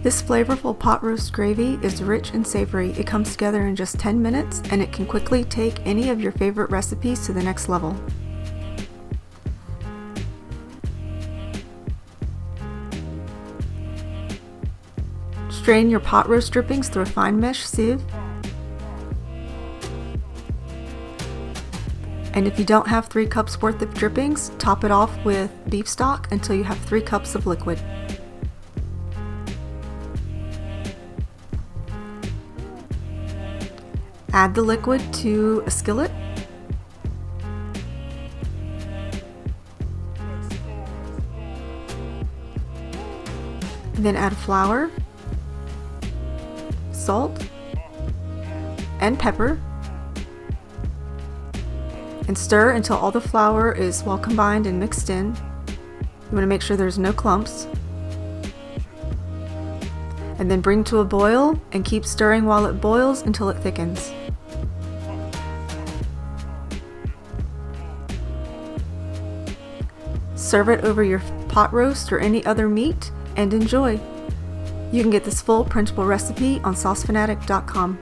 This flavorful pot roast gravy is rich and savory. It comes together in just 10 minutes and it can quickly take any of your favorite recipes to the next level. Strain your pot roast drippings through a fine mesh sieve. And if you don't have 3 cups worth of drippings, top it off with beef stock until you have 3 cups of liquid. Add the liquid to a skillet. And then add flour, salt, and pepper. And stir until all the flour is well combined and mixed in. You want to make sure there's no clumps. And then bring to a boil and keep stirring while it boils until it thickens. Serve it over your pot roast or any other meat and enjoy. You can get this full printable recipe on saucefanatic.com.